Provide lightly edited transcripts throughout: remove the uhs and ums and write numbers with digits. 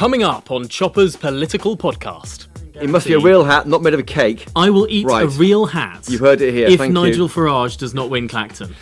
Coming up on Chopper's Political Podcast. It must be a real hat, not made of a cake. I will eat a real hat. You've heard it here, if thank Nigel you. Farage does not win Clacton.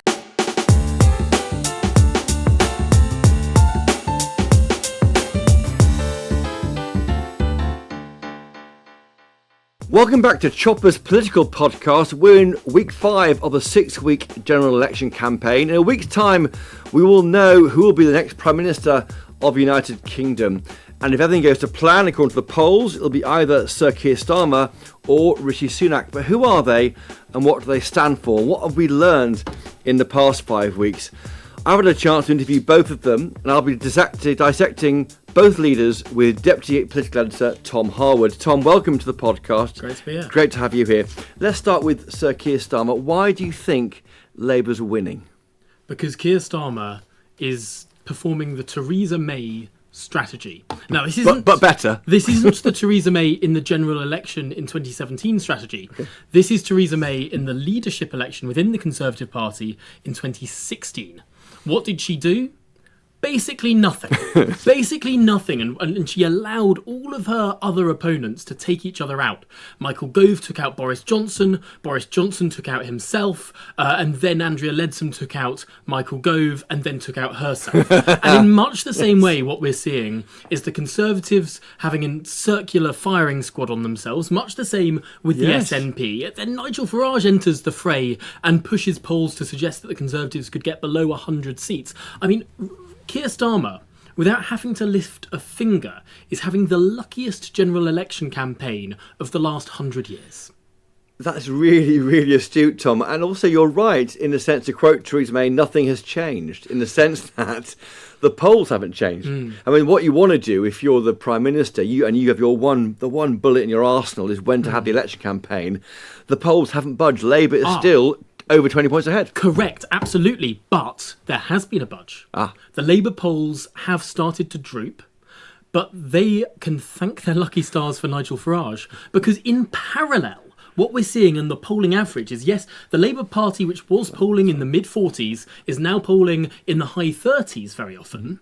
Welcome back to Chopper's Political Podcast. We're in week 5 of the 6-week general election campaign. In a week's time, we will know who will be the next Prime Minister of the United Kingdom. And if everything goes to plan, according to the polls, it'll be either Sir Keir Starmer or Rishi Sunak. But who are they and what do they stand for? What have we learned in the past 5 weeks? I've had a chance to interview both of them, and I'll be dissecting both leaders with Deputy Political Editor Tom Harwood. Tom, welcome to the podcast. Great to be here. Great to have you here. Let's start with Sir Keir Starmer. Why do you think Labour's winning? Because Keir Starmer is performing the Theresa May strategy. Now, this isn't, but better. This isn't the Theresa May in the general election in 2017 strategy. Okay. This is Theresa May in the leadership election within the Conservative Party in 2016. What did she do? Basically nothing. Basically nothing. And she allowed all of her other opponents to take each other out. Michael Gove took out Boris Johnson. Boris Johnson took out himself. And then Andrea Leadsom took out Michael Gove and then took out herself. And in much the same way, what we're seeing is the Conservatives having a circular firing squad on themselves, much the same with the SNP. Then Nigel Farage enters the fray and pushes polls to suggest that the Conservatives could get below 100 seats. I mean, Keir Starmer, without having to lift a finger, is having the luckiest general election campaign of the last 100 years. That's really, really astute, Tom. And also you're right, in the sense, to quote Theresa May, nothing has changed, in the sense that the polls haven't changed. I mean, what you want to do if you're the Prime Minister, you have the one bullet in your arsenal is when to have the election campaign. The polls haven't budged. Labour is still over 20 points ahead. Correct, absolutely. But there has been a budge. The Labour polls have started to droop, but they can thank their lucky stars for Nigel Farage, because in parallel, what we're seeing in the polling average is, yes, the Labour Party, which was polling in the mid-40s, is now polling in the high 30s very often.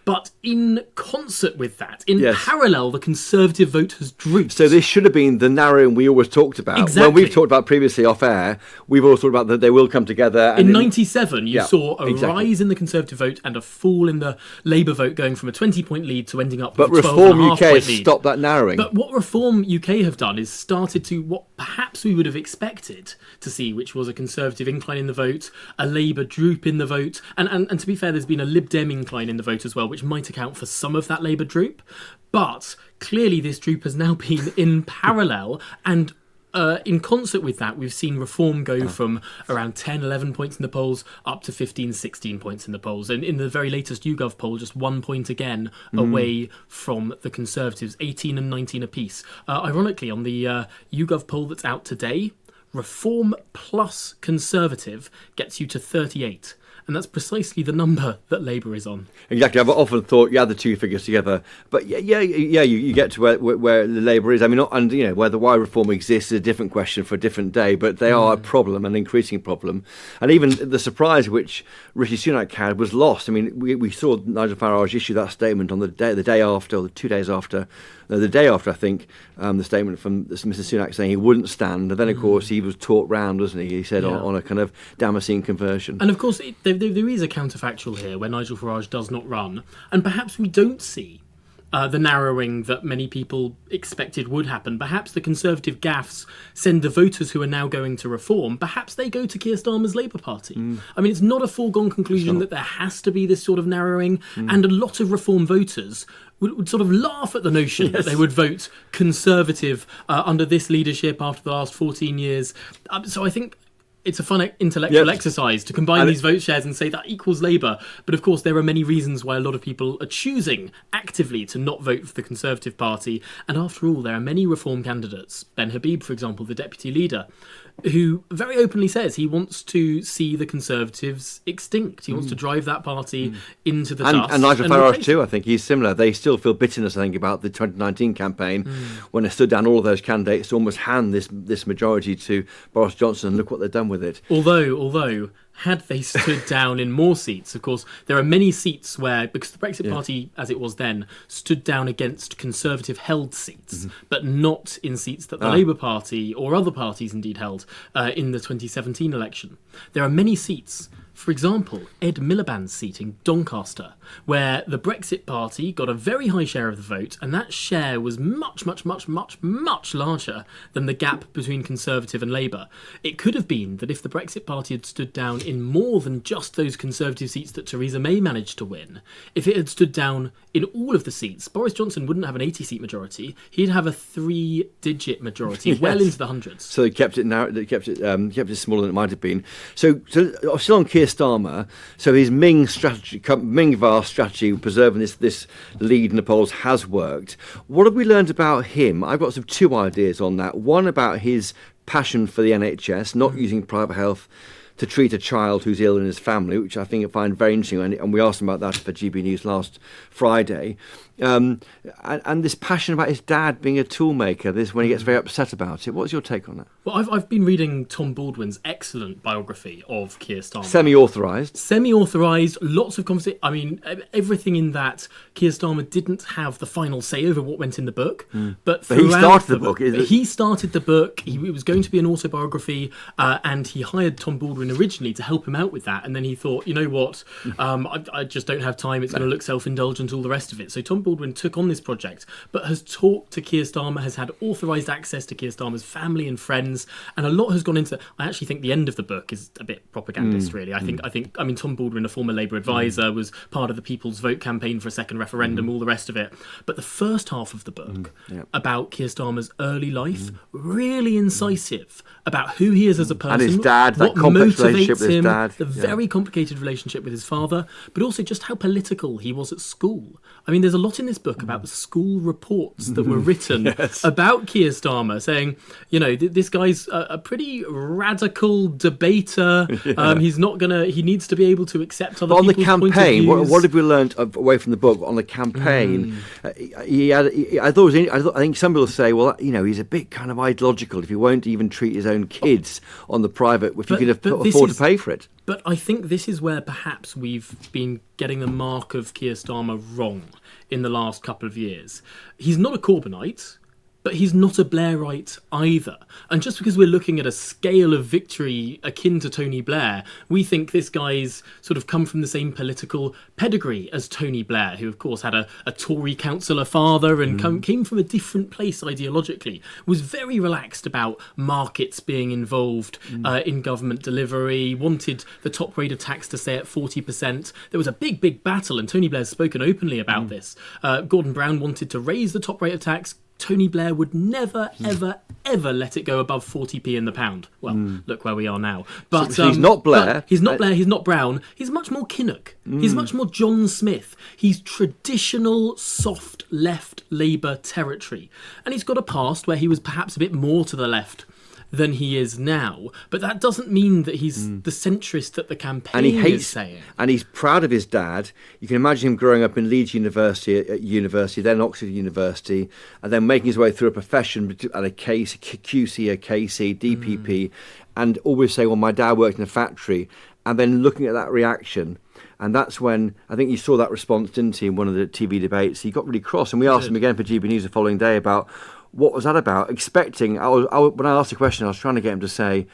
But in concert with that, in parallel, the Conservative vote has drooped. So this should have been the narrowing we always talked about. Exactly. When we've talked about previously off air, we've always talked about that they will come together. And in 97, you saw a rise in the Conservative vote and a fall in the Labour vote, going from a 20-point lead to ending up with a 12.5 point lead. But Reform UK has stopped that narrowing. But what Reform UK have done is started to what perhaps we would have expected to see, which was a Conservative incline in the vote, a Labour droop in the vote, and to be fair, there's been a Lib Dem incline in the vote as well, which might account for some of that Labour droop. But clearly this droop has now been in parallel, and in concert with that, we've seen Reform go from around 10, 11 points in the polls up to 15, 16 points in the polls. And in the very latest YouGov poll, just 1 point again away from the Conservatives, 18 and 19 apiece. Ironically, on the YouGov poll that's out today, Reform plus Conservative gets you to 38. And that's precisely the number that Labour is on. Exactly. I've often thought you add the two figures together, but you get to where the Labour is. I mean, why Reform exists is a different question for a different day, but they are a problem, an increasing problem. And even the surprise which Rishi Sunak had was lost. I mean, we saw Nigel Farage issue that statement on the day after, or the 2 days after. The day after, I think, the statement from Mr. Sunak saying he wouldn't stand. And then, of course, he was talked round, wasn't he? He said on a kind of Damascene conversion. And, of course, there is a counterfactual here where Nigel Farage does not run. And perhaps we don't see the narrowing that many people expected would happen. Perhaps the Conservative gaffes send the voters who are now going to Reform, perhaps they go to Keir Starmer's Labour Party. I mean, it's not a foregone conclusion that there has to be this sort of narrowing, and a lot of Reform voters would sort of laugh at the notion that they would vote Conservative under this leadership after the last 14 years. So I think it's a fun intellectual exercise to combine these vote shares and say that equals Labour. But of course, there are many reasons why a lot of people are choosing actively to not vote for the Conservative Party. And after all, there are many Reform candidates. Ben Habib, for example, the deputy leader, who very openly says he wants to see the Conservatives extinct. He wants to drive that party into the dust. And Nigel Farage too, I think. He's similar. They still feel bitterness, I think, about the 2019 campaign when they stood down all of those candidates to almost hand this majority to Boris Johnson, and look what they've done with it. Although had they stood down in more seats. Of course, there are many seats where, because the Brexit Party, as it was then, stood down against Conservative-held seats, but not in seats that the Labour Party or other parties indeed held in the 2017 election. There are many seats, for example, Ed Miliband's seat in Doncaster, where the Brexit Party got a very high share of the vote, and that share was much, much, much, much, much larger than the gap between Conservative and Labour. It could have been that if the Brexit Party had stood down in more than just those Conservative seats that Theresa May managed to win, if it had stood down in all of the seats, Boris Johnson wouldn't have an 80-seat majority. He'd have a 3-digit majority, well into the hundreds. So they kept it now. They kept it smaller than it might have been. So still on Keir Starmer. So his Ming vast strategy, preserving this lead in the polls, has worked. What have we learned about him? I've got two ideas on that. One about his passion for the NHS, not using private health to treat a child who's ill in his family, which I think I find very interesting, and we asked him about that for GB News last Friday. And this passion about his dad being a toolmaker, this when he gets very upset about it. What's your take on that? Well, I've been reading Tom Baldwin's excellent biography of Keir Starmer. Semi-authorised, lots of conversation. I mean, everything in that, Keir Starmer didn't have the final say over what went in the book, but he started the book. He started the book. It was going to be an autobiography, and he hired Tom Baldwin originally to help him out with that. And then he thought, you know what, I just don't have time. It's going to look self-indulgent, all the rest of it. So Tom Baldwin took on this project, but has talked to Keir Starmer, has had authorised access to Keir Starmer's family and friends, and a lot has gone into. I actually think the end of the book is a bit propagandist, really. I mean, Tom Baldwin, a former Labour advisor, was part of the People's Vote campaign for a second referendum, all the rest of it. But the first half of the book about Keir Starmer's early life, really incisive about who he is as a person, and his dad, what that complex relationship motivates with his him, dad, the very complicated relationship with his father, but also just how political he was at school. I mean, there's a lot in this book about the school reports that were written about Keir Starmer, saying, you know, this guy's a pretty radical debater. He's not gonna. He needs to be able to accept other people's point of views. On the campaign, what have we learned away from the book? On the campaign, I think some people say, well, you know, he's a bit kind of ideological if he won't even treat his own kids on the private, if you can afford to pay for it. But I think this is where perhaps we've been getting the mark of Keir Starmer wrong in the last couple of years. He's not a Corbynite, but he's not a Blairite either. And just because we're looking at a scale of victory akin to Tony Blair, we think this guy's sort of come from the same political pedigree as Tony Blair, who of course had a Tory councillor father and came from a different place ideologically, was very relaxed about markets being involved in government delivery, wanted the top rate of tax to stay at 40%. There was a big battle, and Tony Blair's spoken openly about this. Gordon Brown wanted to raise the top rate of tax. Tony Blair would never, ever let it go above 40p in the pound. Well, look where we are now. But so he's not Blair. He's not Blair. He's not Brown. He's much more Kinnock. He's much more John Smith. He's traditional soft left Labour territory. And he's got a past where he was perhaps a bit more to the left than he is now, but that doesn't mean that he's the centrist that the campaign is saying. And he's proud of his dad. You can imagine him growing up in Leeds University, then Oxford University, and then making his way through a profession at a QC, a KC, DPP, and always saying, well, my dad worked in a factory, and then looking at that reaction. And that's when, I think you saw that response, didn't he, in one of the TV debates. He got really cross, and we asked him again for GB News the following day about what was that about? When I asked the question, I was trying to get him to say,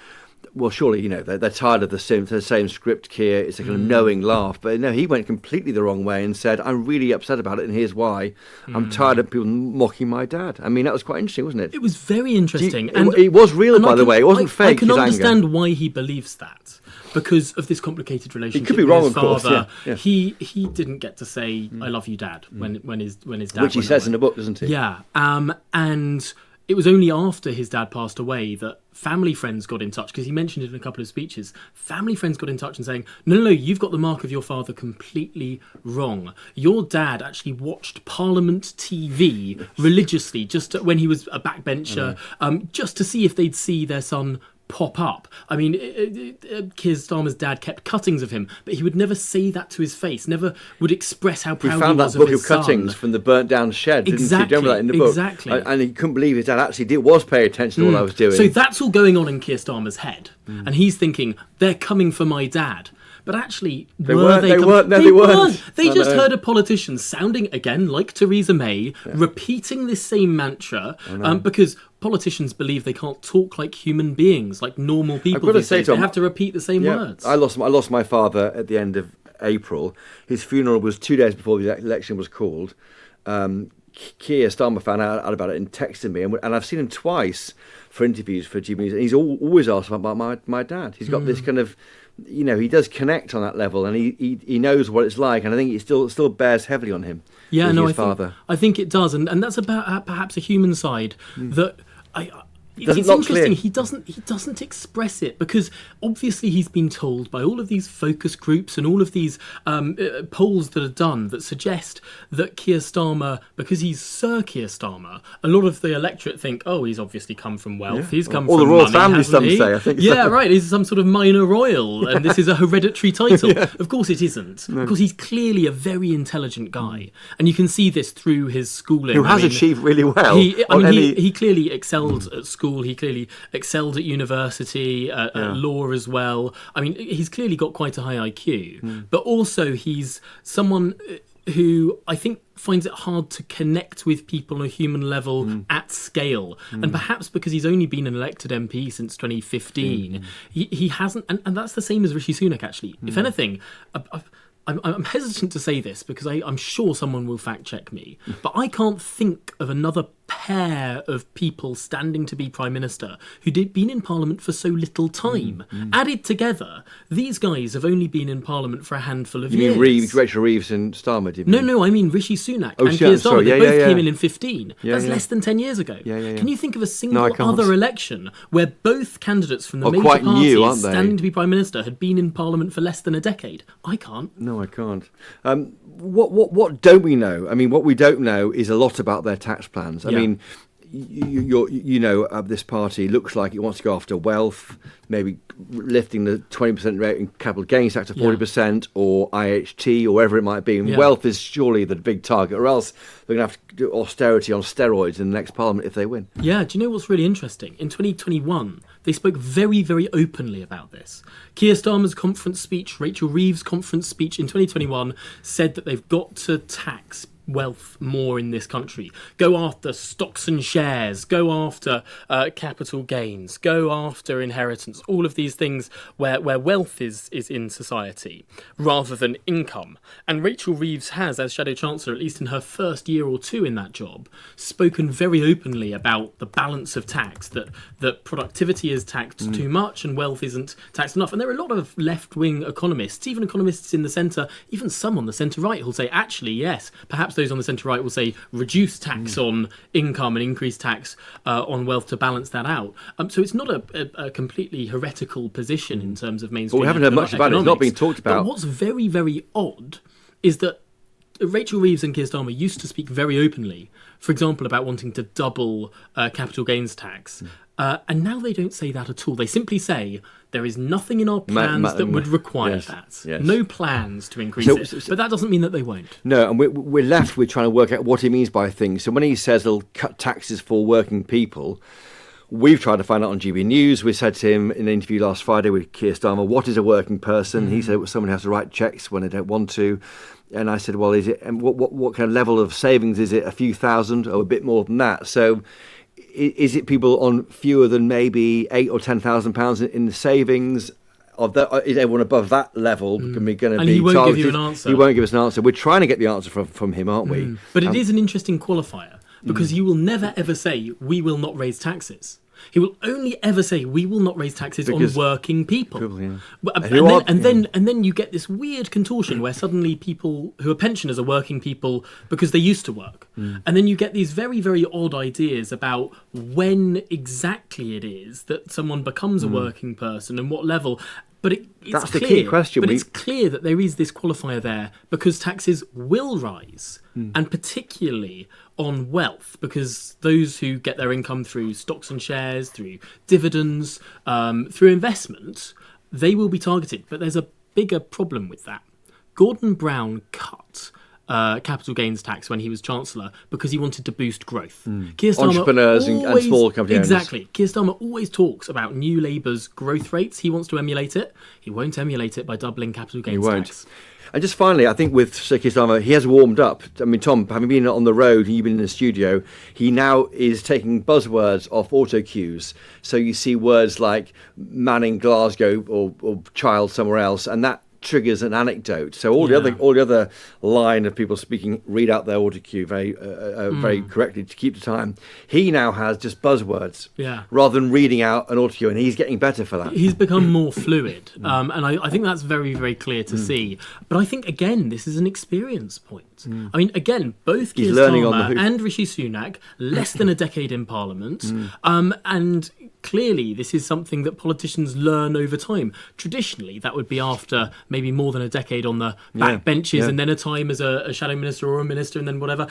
well, surely, you know, they're tired of the same script, Keir. It's a kind of knowing laugh. But no, he went completely the wrong way and said, I'm really upset about it, and here's why. I'm tired of people mocking my dad. I mean, that was quite interesting, wasn't it? It was very interesting. It was real, by the way. It wasn't fake, I can understand anger. Why he believes that. Because of this complicated relationship he could be wrong, with his father. Of course, yeah. He didn't get to say, I love you, Dad, when his dad Which he says in the book, doesn't he? Yeah. And it was only after his dad passed away that family friends got in touch, because he mentioned it in a couple of speeches. Family friends got in touch and saying, no, you've got the mark of your father completely wrong. Your dad actually watched Parliament TV religiously, just when he was a backbencher, just to see if they'd see their son pop up. I mean, Keir Starmer's dad kept cuttings of him, but he would never say that to his face, never would express how proud he was of his son. We found that book of cuttings from the burnt down shed, didn't he? Do you remember that in the book? Exactly. And he couldn't believe his dad actually was paying attention to what I was doing. So that's all going on in Keir Starmer's head. And he's thinking, they're coming for my dad. But actually, they weren't. They just heard a politician sounding, again, like Theresa May, repeating this same mantra, because politicians believe they can't talk like human beings, like normal people. I've got to say, Tom, they have to repeat the same words. I lost my father at the end of April. His funeral was 2 days before the election was called. Keir Starmer found out about it and texted me, and I've seen him twice for interviews for GB News, and he's always asked about my dad. He's got this kind of, he does connect on that level, and he knows what it's like, and I think it still bears heavily on him. Yeah, no, I think it does, and that's about perhaps a human side that it's interesting. He doesn't express it because obviously he's been told by all of these focus groups and all of these polls that are done that suggest that Keir Starmer, because he's Sir Keir Starmer, a lot of the electorate think, oh, he's obviously come from wealth. Yeah. He's come from the royal money, family. Some say, I think. Yeah, right. He's some sort of minor royal, and this is a hereditary title. Of course, it isn't. No. Because he's clearly a very intelligent guy, and you can see this through his schooling. Who has achieved really well. He clearly excelled at school. He clearly excelled at university, at law as well. I mean, he's clearly got quite a high IQ, but also he's someone who I think finds it hard to connect with people on a human level at scale. And perhaps because he's only been an elected MP since 2015, he hasn't, and that's the same as Rishi Sunak, actually. If anything, I'm hesitant to say this because I'm sure someone will fact check me, but I can't think of another pair of people standing to be Prime Minister who'd been in Parliament for so little time. Added together, these guys have only been in Parliament for a handful of years. You mean Rachel Reeves and Starmer, do you mean? No, I mean Rishi Sunak and Keir Starmer. They both came in 15. That's less than 10 years ago. Can you think of a single other election where both candidates from the major parties standing to be Prime Minister had been in Parliament for less than a decade? I can't. No, I can't. What don't we know? I mean, what we don't know is a lot about their tax plans. I mean, this party looks like it wants to go after wealth, maybe lifting the 20% rate in capital gains tax to 40%, or IHT, or whatever it might be. And wealth is surely the big target, or else they're going to have to do austerity on steroids in the next Parliament if they win. Yeah, do you know what's really interesting? In 2021, they spoke very, very openly about this. Keir Starmer's conference speech, Rachel Reeves' conference speech in 2021 said that they've got to tax wealth more in this country. Go after stocks and shares, go after capital gains, go after inheritance, all of these things where wealth is in society rather than income. And Rachel Reeves has, as Shadow Chancellor, at least in her first year or two in that job, spoken very openly about the balance of tax, that productivity is taxed too much and wealth isn't taxed enough. And there are a lot of left-wing economists, even economists in the centre, even some on the centre-right, who'll say, actually, yes, perhaps those on the centre-right will say reduce tax on income and increase tax on wealth to balance that out. So it's not a completely heretical position in terms of mainstream. Well, we haven't heard much about it. It's not being talked about. But what's very, very odd is that Rachel Reeves and Keir Starmer used to speak very openly, for example, about wanting to double capital gains tax. And now they don't say that at all. They simply say there is nothing in our plans that would require that. Yes. No plans to increase it. But that doesn't mean that they won't. No, and we're left with trying to work out what he means by things. So when he says he'll cut taxes for working people, we've tried to find out on GB News. We said to him in an interview last Friday with Keir Starmer, what is a working person? He said someone who has to write cheques when they don't want to. And I said, well, is it? And what kind of level of savings is it? A few thousand or a bit more than that? So is it people on fewer than maybe £8,000 or £10,000 in the savings? Is everyone above that level going to be targeted? And he won't give you an answer. He won't give us an answer. We're trying to get the answer from him, aren't we? But it is an interesting qualifier because you will never ever say we will not raise taxes. He will only ever say we will not raise taxes on working people. And then you get this weird contortion where suddenly people who are pensioners are working people because they used to work. And then you get these very, very odd ideas about when exactly it is that someone becomes a working person and what level. But it's That's the clear, key question. But it's clear that there is this qualifier there because taxes will rise, and particularly on wealth, because those who get their income through stocks and shares, through dividends, through investment, they will be targeted. But there's a bigger problem with that. Gordon Brown cut capital gains tax when he was Chancellor because he wanted to boost growth. Keir Starmer Entrepreneurs and small company owners. Exactly. Keir Starmer always talks about New Labour's growth rates. He wants to emulate it. He won't emulate it by doubling capital gains tax. And just finally, I think with Sir Keir Starmer, he has warmed up. I mean, Tom, having been on the road and you've been in the studio, he now is taking buzzwords off auto cues. So you see words like man in Glasgow or child somewhere else, and that triggers an anecdote. So all the other line of people speaking read out their auto cue very correctly to keep the time. He now has just buzzwords rather than reading out an auto cue, and he's getting better for that. He's become more fluid, and I think that's very, very clear to see. But I think, again, this is an experience point. I mean, again, both Keir Starmer and Rishi Sunak, less than a decade in Parliament, and clearly this is something that politicians learn over time. Traditionally, that would be after maybe more than a decade on the back benches and then a time as a shadow minister or a minister and then whatever.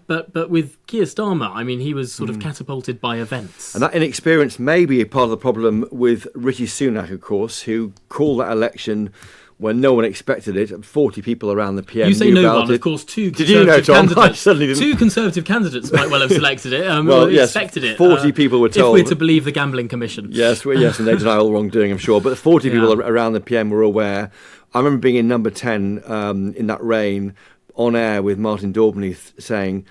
But with Keir Starmer, I mean, he was sort of catapulted by events. And that inexperience may be a part of the problem with Rishi Sunak, of course, who called that election when no one expected it. 40 people around the PM. You say no one, of course. Did you know, Tom? I certainly didn't. Two Conservative candidates might well have selected it. Well, yes, expected it. 40 people were told. If we're to believe the Gambling Commission. Yes, and they deny all wrongdoing, I'm sure. But 40 people around the PM were aware. I remember being in number 10 in that rain on air with Martin Daubney saying,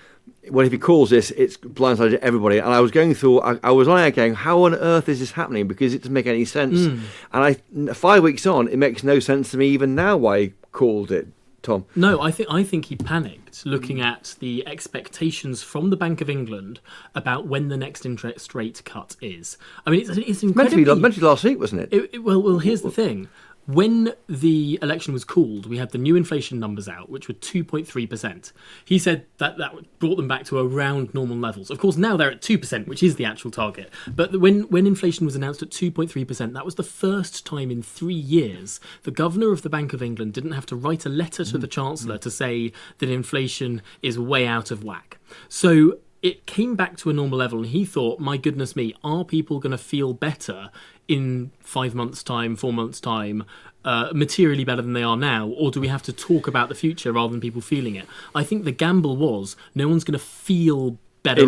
well, if he calls this, it's blindsided everybody. And I was going through, I was on air going, how on earth is this happening? Because it doesn't make any sense. And 5 weeks on, it makes no sense to me even now why he called it, Tom. No, I think he panicked looking at the expectations from the Bank of England about when the next interest rate cut is. I mean, it's incredibly... Meant to be last week, wasn't it? Well, here's the thing. When the election was called, we had the new inflation numbers out, which were 2.3%. He said that brought them back to around normal levels. Of course, now they're at 2%, which is the actual target. But when inflation was announced at 2.3%, that was the first time in 3 years the governor of the Bank of England didn't have to write a letter to the Chancellor to say that inflation is way out of whack. So it came back to a normal level, and he thought, my goodness me, are people going to feel better in 5 months' time, 4 months' time, materially better than they are now, or do we have to talk about the future rather than people feeling it? I think the gamble was no one's going to feel better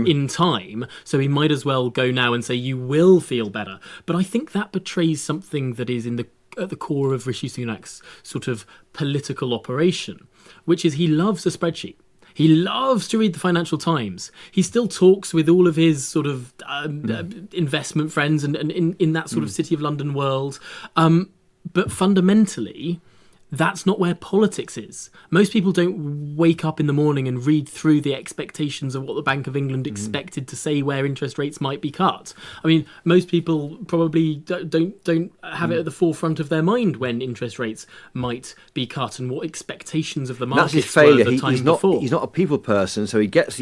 in time, so he might as well go now and say you will feel better. But I think that betrays something that is at the core of Rishi Sunak's sort of political operation, which is he loves a spreadsheet. He loves to read the Financial Times. He still talks with all of his sort of investment friends and in that sort of City of London world. But fundamentally, that's not where politics is. Most people don't wake up in the morning and read through the expectations of what the Bank of England expected to say where interest rates might be cut. I mean, most people probably don't have it at the forefront of their mind when interest rates might be cut and what expectations of the markets that's his failure. were the time before. He's not a people person, so he gets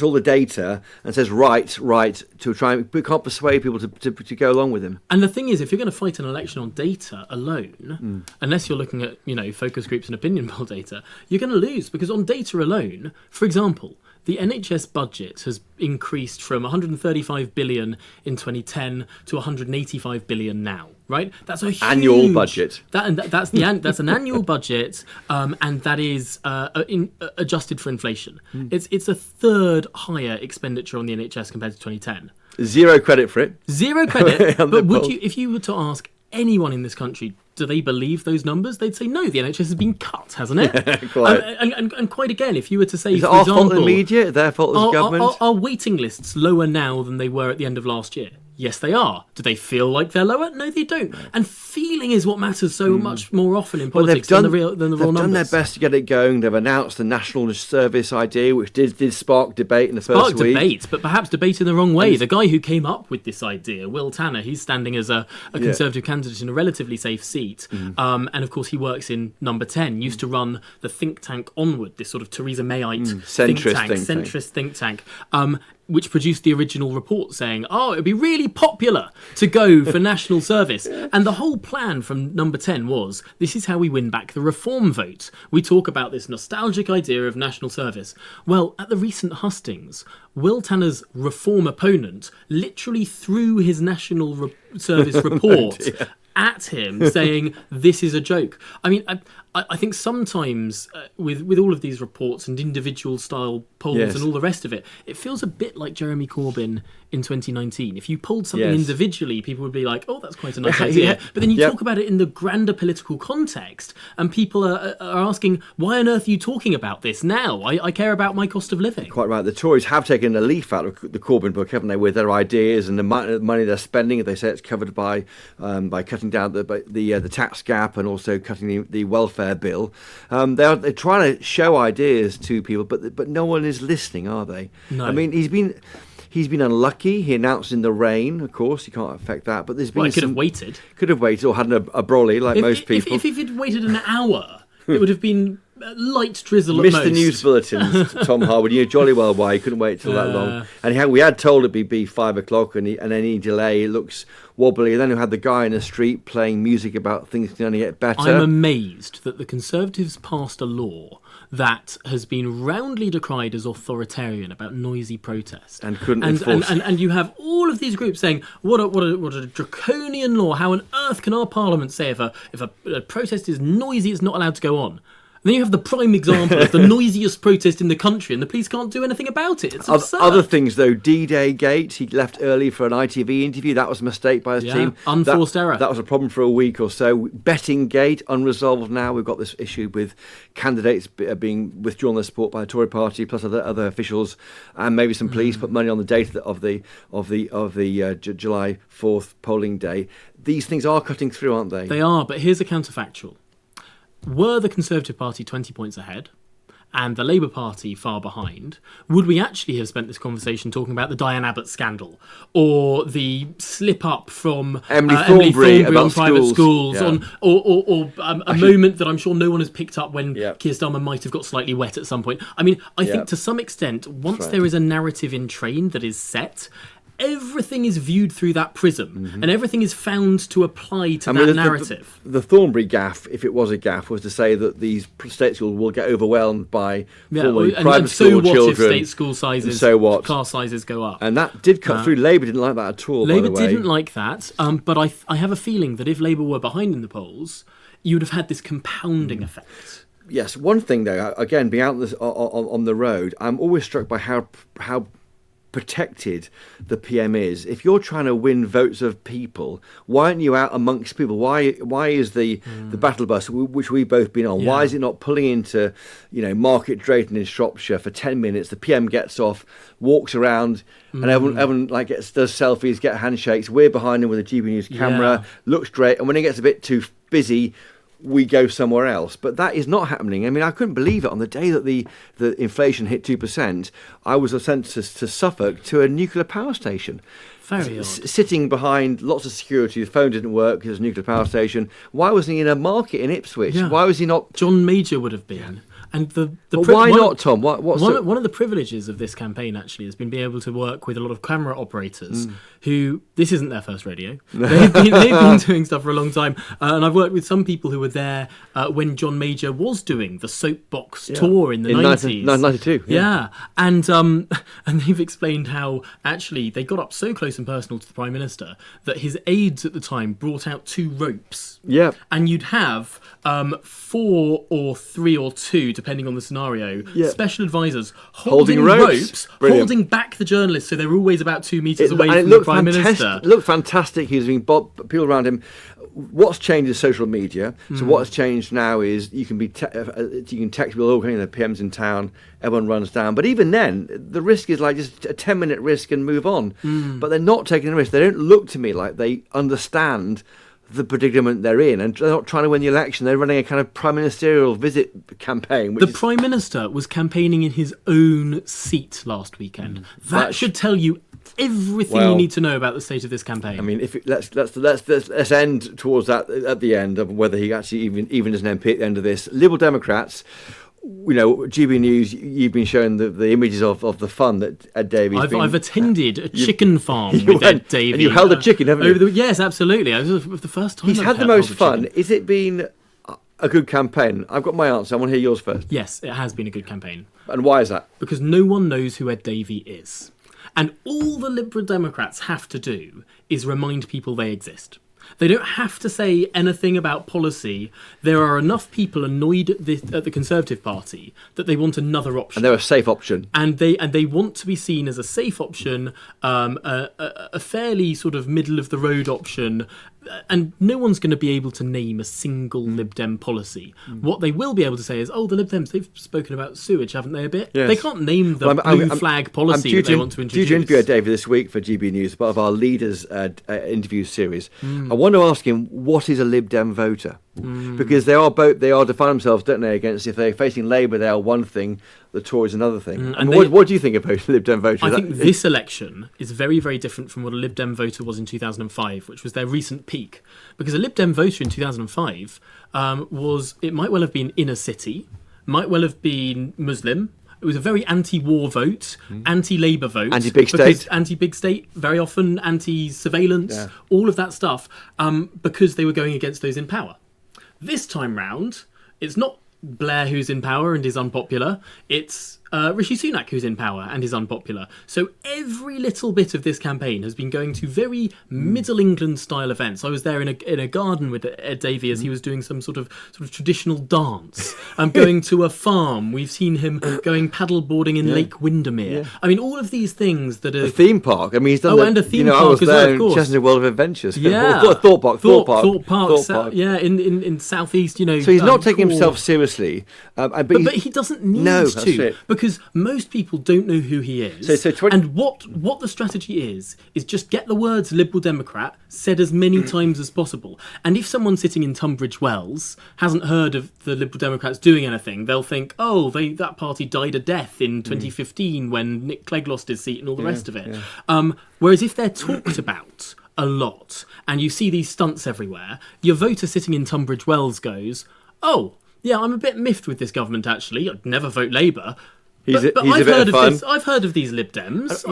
all the data and says right to try and we can't persuade people to go along with him. And the thing is, if you're going to fight an election on data alone, unless you're looking at focus groups and opinion poll data, you're going to lose, because on data alone, for example, the NHS budget has increased from 135 billion in 2010 to 185 billion now. Right, that's a huge annual budget. That's an annual budget, and that is adjusted for inflation. It's a third higher expenditure on the NHS compared to 2010. Zero credit for it. Zero credit. But if you were to ask anyone in this country, do they believe those numbers? They'd say no. The NHS has been cut, hasn't it? Yeah, quite. And quite again, if you were to say, is it for our example, fault the media, their fault as government? Are waiting lists lower now than they were at the end of last year? Yes, they are. Do they feel like they're lower? No, they don't. And feeling is what matters so much more often in politics than the raw numbers. They've done their best to get it going. They've announced the National Service idea, which did spark debate in the first week. Spark debate, but perhaps debate in the wrong way. The guy who came up with this idea, Will Tanner, he's standing as a Conservative candidate in a relatively safe seat. And of course, he works in number 10, used to run the think tank Onward, this sort of Theresa Mayite centrist think tank. which produced the original report saying, oh, it would be really popular to go for national service. And the whole plan from Number 10 was, this is how we win back the reform vote. We talk about this nostalgic idea of national service. Well, at the recent hustings, Will Tanner's reform opponent literally threw his national service report at him, saying this is a joke. I mean, I think sometimes with all of these reports and individual style polls and all the rest of it, it feels a bit like Jeremy Corbyn in 2019. If you polled something individually, people would be like, oh, that's quite a nice idea. But then you talk about it in the grander political context, and people are asking, why on earth are you talking about this now? I care about my cost of living. Quite right. The Tories have taken a leaf out of the Corbyn book, haven't they, with their ideas and the money they're spending. They say it's covered by cutting down the tax gap and also cutting the welfare bill. They're trying to show ideas to people, but no one is listening, are they? No. I mean, he's been unlucky. He announced in the rain, of course. You can't affect that. But there's been He could have waited. Could have waited or had a brolly like most people. If he'd waited an hour, it would have been a light drizzle at Missed most. the news bulletins, Tom Harwood. You knew jolly well why. He couldn't wait till that long. And we had told it'd be 5 o'clock, and any delay it looks wobbly. And then we had the guy in the street playing music about things can only get better. I'm amazed that the Conservatives passed a law that has been roundly decried as authoritarian about noisy protest, and couldn't enforce. And you have all of these groups saying, what a draconian law! How on earth can our Parliament say if a protest is noisy, it's not allowed to go on? And then you have the prime example of the noisiest protest in the country, and the police can't do anything about it. It's absurd. Other things, though, D-Day Gate, he left early for an ITV interview. That was a mistake by his team. Unforced error. That was a problem for a week or so. Betting Gate, unresolved now. We've got this issue with candidates being withdrawn their support by the Tory party, plus other officials, and maybe some police put money on the date of the July 4th polling day. These things are cutting through, aren't they? They are, but here's a counterfactual. Were the Conservative Party 20 points ahead and the Labour Party far behind, would we actually have spent this conversation talking about the Diane Abbott scandal or the slip-up from Emily Thornberry on private schools, or a moment that I'm sure no one has picked up when Keir Starmer might have got slightly wet at some point? I mean, I think to some extent, once there is a narrative in train that is set, everything is viewed through that prism, and everything is found to apply to that narrative. The Thornbury gaffe, if it was a gaffe, was to say that these state schools will get overwhelmed by private school children. If state school sizes, class sizes go up? And that did cut through. Labour didn't like that at all. Labour by the way. didn't like that, but I have a feeling that if Labour were behind in the polls, you would have had this compounding effect. Yes, one thing though, again, being out on the road, I'm always struck by how protected the PM is. If you're trying to win votes of people, why aren't you out amongst people? Why is the battle bus, which we've both been on, why is it not pulling into Market Drayton in Shropshire for 10 minutes? The PM gets off, walks around, and everyone does selfies, get handshakes. We're behind him with a GB News camera, looks great, and when it gets a bit too busy, we go somewhere else. But that is not happening. I mean, I couldn't believe it. On the day that the inflation hit 2%, I was sent to Suffolk to a nuclear power station. Very odd. Sitting behind lots of security. The phone didn't work because it was a nuclear power station. Why wasn't he in a market in Ipswich? Why was he not? John Major would have been. And why not, Tom? One of the privileges of this campaign actually has been being able to work with a lot of camera operators who, this isn't their first radio. They've been doing stuff for a long time. And I've worked with some people who were there when John Major was doing the soapbox tour in the 90s. 1992. Yeah. And they've explained how actually they got up so close and personal to the Prime Minister that his aides at the time brought out 2 ropes. Yeah. And you'd have 4 or 3 or 2, depending on the senorio, special advisors holding ropes holding back the journalists, so they were always about 2 metres away from the Prime Minister. It looked fantastic. He was being people around him. What's changed is social media. So what's changed now is you can you can text people, the PM's in town, everyone runs down. But even then, the risk is like just a 10-minute risk and move on. But they're not taking the risk. They don't look to me like they understand the predicament they're in, and they're not trying to win the election. They're running a kind of prime ministerial visit campaign. The Prime Minister was campaigning in his own seat last weekend. That should tell you everything you need to know about the state of this campaign. I mean, let's end towards that at the end of whether he actually even is an MP at the end of this. Liberal Democrats GB News, you've been showing the images of the fun that Ed Davey's I've attended a chicken farm with Ed Davey. And you held a chicken, haven't you? Yes, absolutely. It was the first time He's had the most fun. Is it been a good campaign? I've got my answer. I want to hear yours first. Yes, it has been a good campaign. And why is that? Because no one knows who Ed Davey is. And all the Liberal Democrats have to do is remind people they exist. They don't have to say anything about policy. There are enough people annoyed at the Conservative Party that they want another option. And they're a safe option. And they want to be seen as a safe option, a fairly sort of middle-of-the-road option. And no one's going to be able to name a single Lib Dem policy. What they will be able to say is, the Lib Dems, they've spoken about sewage, haven't they, a bit? Yes. They can't name the blue flag policy that they want to introduce. Due to interview David this week for GB News, part of our Leaders interview series. I want to ask him, what is a Lib Dem voter? Because they are define themselves, don't they, against, if they're facing Labour, they are one thing, the Tories another thing. What do you think about Lib Dem voter? I think this election is very, very different from what a Lib Dem voter was in 2005, which was their recent peak. Because a Lib Dem voter in 2005 it might well have been inner city, might well have been Muslim. It was a very anti-war vote, anti-Labour vote. Anti-big state. Anti-big state, very often anti-surveillance, all of that stuff, because they were going against those in power. This time round, it's not Blair who's in power and is unpopular. It's Rishi Sunak who's in power and is unpopular. So every little bit of this campaign has been going to very Middle England style events. I was there in a garden with Ed Davey as he was doing some sort of traditional dance. Going to a farm. We've seen him going paddleboarding in Lake Windermere. Yeah. I mean, all of these things that are a theme park. I mean, he's done. And a theme park as well, of course. Chester World of Adventures. Yeah, Thought Park. Yeah, in southeast. So he's not taking himself seriously. But he doesn't need to. Because most people don't know who he is. And what the strategy is just get the words Liberal Democrat said as many times as possible. And if someone sitting in Tunbridge Wells hasn't heard of the Liberal Democrats doing anything, they'll think, that party died a death in 2015 when Nick Clegg lost his seat and all the rest of it. Yeah. Whereas if they're talked about a lot and you see these stunts everywhere, your voter sitting in Tunbridge Wells goes, yeah, I'm a bit miffed with this government, actually. I'd never vote Labour. But I've heard of this. I've heard of these Lib Dems.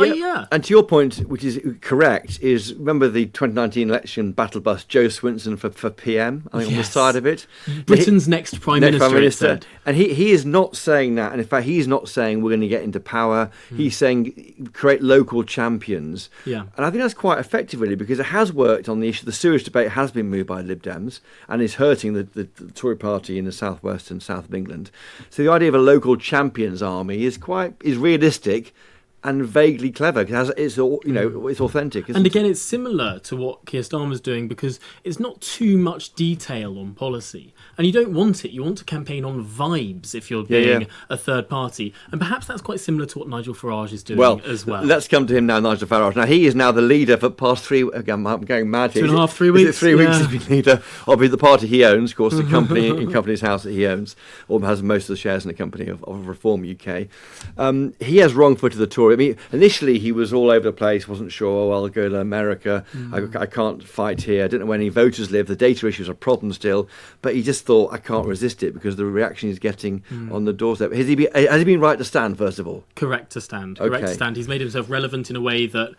And to your point, which is correct, is remember the 2019 election battle bus Joe Swinson for PM, I think, on the side of it. Britain's next Prime Minister. And he is not saying that. And in fact, he's not saying we're going to get into power. He's saying create local champions. Yeah. And I think that's quite effective, really, because it has worked on the issue. The sewage debate has been moved by Lib Dems and is hurting the Tory party in the southwest and south of England. So the idea of a local champions army is realistic and vaguely clever because it's authentic. And again, it's similar to what Keir Starmer's doing because it's not too much detail on policy, and you don't want it. You want to campaign on vibes if you're being a third party, and perhaps that's quite similar to what Nigel Farage is doing as well. Let's come to him now, Nigel Farage. Now he is now the leader for the past 3. Again, I'm going mad here. 2.5, 3 weeks. Is it 3 weeks he's been leader of the party he owns? Of course, the company in Company's House that he owns, or has most of the shares in the company of Reform UK. He has wrong-footed the Tory. I mean, initially he was all over the place, wasn't sure, I'll go to America, I can't fight here, I don't know where any voters live, the data issue is a problem still, but he just thought, I can't resist it because the reaction he's getting on the doorstep. Has he been right to stand, first of all? Correct to stand. Correct to stand. He's made himself relevant in a way that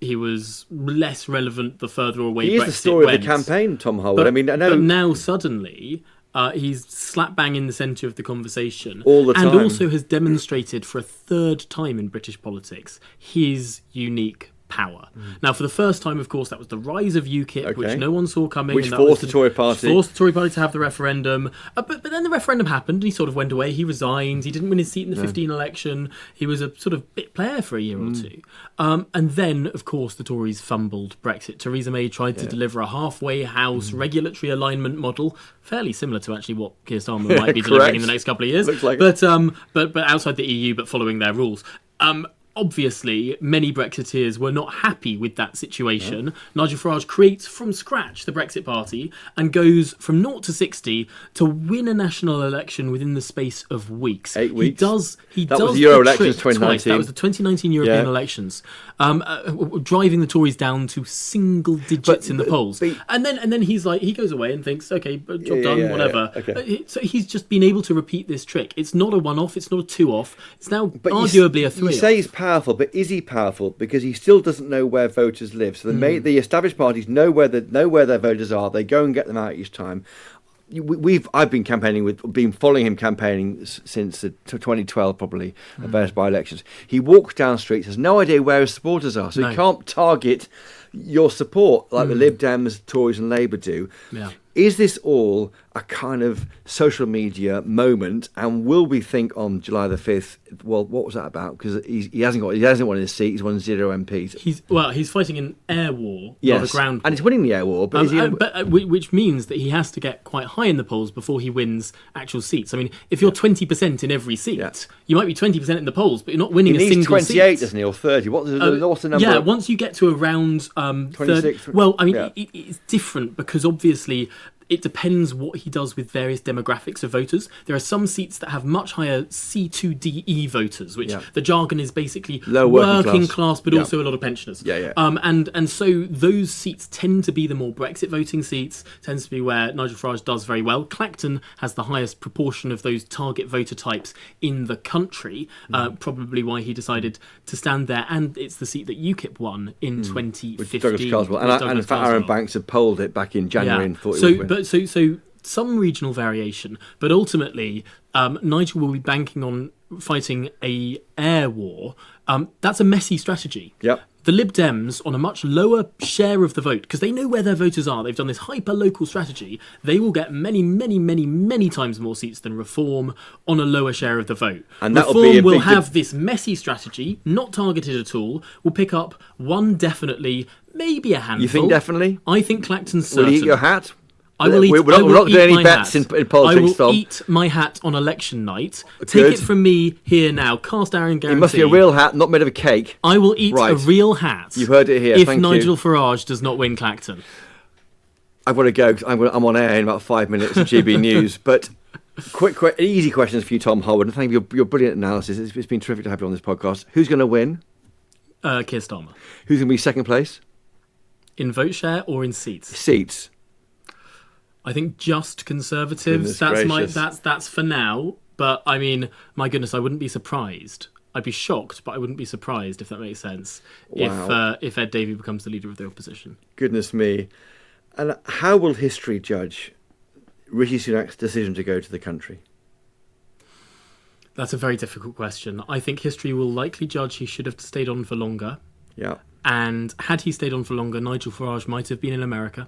he was less relevant the further away Brexit went. He is the story of the campaign, Tom Harwood. But now suddenly he's slap bang in the centre of the conversation. All the time. And also has demonstrated for a third time in British politics his unique power. Now, for the first time, of course, that was the rise of UKIP, which no one saw coming. Which forced the Tory party. Forced the Tory party to have the referendum. But then the referendum happened and he sort of went away. He resigned. He didn't win his seat in the 2015 election. He was a sort of bit player for a year or two. And then, of course, the Tories fumbled Brexit. Theresa May tried to deliver a halfway house regulatory alignment model, fairly similar to actually what Keir Starmer might be delivering in the next couple of years. Looks like but outside the EU, but following their rules. obviously, many Brexiteers were not happy with that situation. Nigel Farage creates from scratch the Brexit Party and goes from 0 to 60 to win a national election within the space of weeks. 8 weeks. That was the Euro elections 2019. Twice. That was the 2019 European elections, driving the Tories down to single digits in the polls. And then he goes away and thinks, okay, job done, whatever. Okay. So he's just been able to repeat this trick. It's not a one-off. It's not a two-off. It's now arguably a three-off. You say he's powerful, but is he powerful? Because he still doesn't know where voters live. So the established parties know where their voters are. They go and get them out each time. I've been following him campaigning since 2012, probably, at various by-elections. He walks down streets, has no idea where his supporters are, so he can't target your support like the Lib Dems, Tories and Labour do. Yeah. Is this all a kind of social media moment? And will we think on July the 5th, well, what was that about? Because he hasn't won his seat. He's won 0 MPs. He's fighting an air war, not a ground war. And he's winning the air war. But which means that he has to get quite high in the polls before he wins actual seats. I mean, if you're 20% in every seat, you might be 20% in the polls, but you're not winning a single seat. He needs 28, doesn't he, or 30? What's the number? Yeah, once you get to around 26. Well, I mean, it's different because obviously it depends what he does with various demographics of voters. There are some seats that have much higher C2DE voters, which the jargon is basically low working class, but also a lot of pensioners. And so those seats tend to be the more Brexit voting seats, tends to be where Nigel Farage does very well. Clacton has the highest proportion of those target voter types in the country, probably why he decided to stand there. And it's the seat that UKIP won in 2015. With Douglas Carswell. And in fact, Aaron Banks had polled it back in January and thought it would win. So some regional variation, but ultimately Nigel will be banking on fighting a air war. That's a messy strategy. Yep. The Lib Dems, on a much lower share of the vote, because they know where their voters are, they've done this hyper-local strategy, they will get many, many, many, many times more seats than Reform on a lower share of the vote. And Reform will have this messy strategy, not targeted at all, will pick up one definitely, maybe a handful. You think definitely? I think Clacton's certain. Will you eat your hat? We're not doing any bets in politics, Tom. I will eat my hat on election night. Take it from me here now. Cast iron guarantee. It must be a real hat, not made of a cake. I will eat a real hat. You heard it here. If Nigel Farage does not win Clacton. I've got to go. I'm on air in about 5 minutes of GB News. But quick, easy questions for you, Tom Harwood. And thank you for your brilliant analysis. It's been terrific to have you on this podcast. Who's going to win? Keir Starmer. Who's going to be second place? In vote share or in seats? Seats. I think just Conservatives. That's for now. But I mean, my goodness, I wouldn't be surprised. I'd be shocked, but I wouldn't be surprised, if that makes sense. Wow. If Ed Davey becomes the leader of the opposition. Goodness me! And how will history judge Rishi Sunak's decision to go to the country? That's a very difficult question. I think history will likely judge he should have stayed on for longer. Yeah. And had he stayed on for longer, Nigel Farage might have been in America.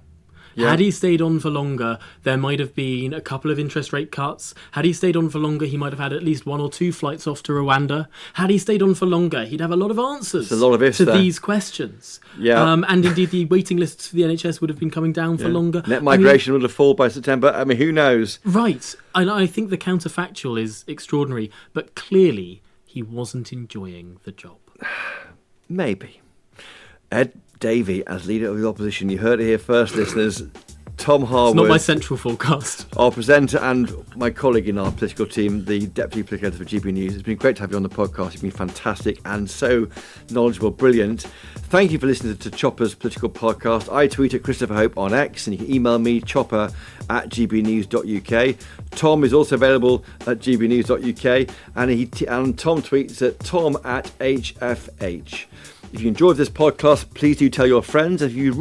Yeah. Had he stayed on for longer, there might have been a couple of interest rate cuts. Had he stayed on for longer, he might have had at least 1 or 2 flights off to Rwanda. Had he stayed on for longer, he'd have a lot of answers to these questions. Yeah. And indeed, the waiting lists for the NHS would have been coming down for longer. Net migration would have fallen by September. I mean, who knows? Right. And I think the counterfactual is extraordinary, but clearly he wasn't enjoying the job. Maybe. Ed Davey as leader of the opposition. You heard it here first, listeners. Tom Harwood. It's not my central forecast. Our presenter and my colleague in our political team, the deputy political editor for GB News. It's been great to have you on the podcast. You've been fantastic and so knowledgeable, brilliant. Thank you for listening to Chopper's political podcast. I tweet at Christopher Hope on X, and you can email me, chopper@gbnews.uk. Tom is also available at gbnews.uk, and Tom tweets at tom@hfh. If you enjoyed this podcast, please do tell your friends. If you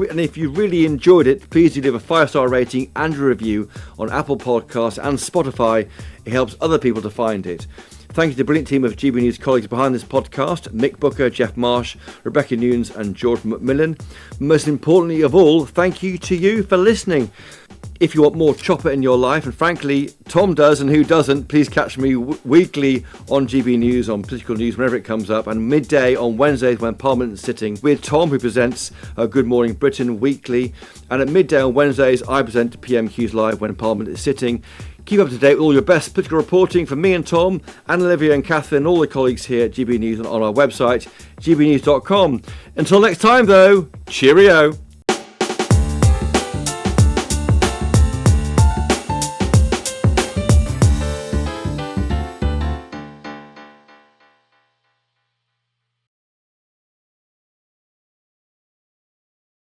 really enjoyed it, please do leave a 5-star rating and a review on Apple Podcasts and Spotify. It helps other people to find it. Thank you to the brilliant team of GB News colleagues behind this podcast: Mick Booker, Jeff Marsh, Rebecca Nunes and George McMillan. Most importantly of all, thank you to you for listening. If you want more Chopper in your life, and frankly, Tom does, and who doesn't, please catch me weekly on GB News, on political news, whenever it comes up, and midday on Wednesdays when Parliament is sitting with Tom, who presents Good Morning Britain weekly, and at midday on Wednesdays, I present PMQs Live when Parliament is sitting. Keep up to date with all your best political reporting from me and Tom, and Olivia and Catherine, and all the colleagues here at GB News and on our website, gbnews.com. Until next time, though, cheerio.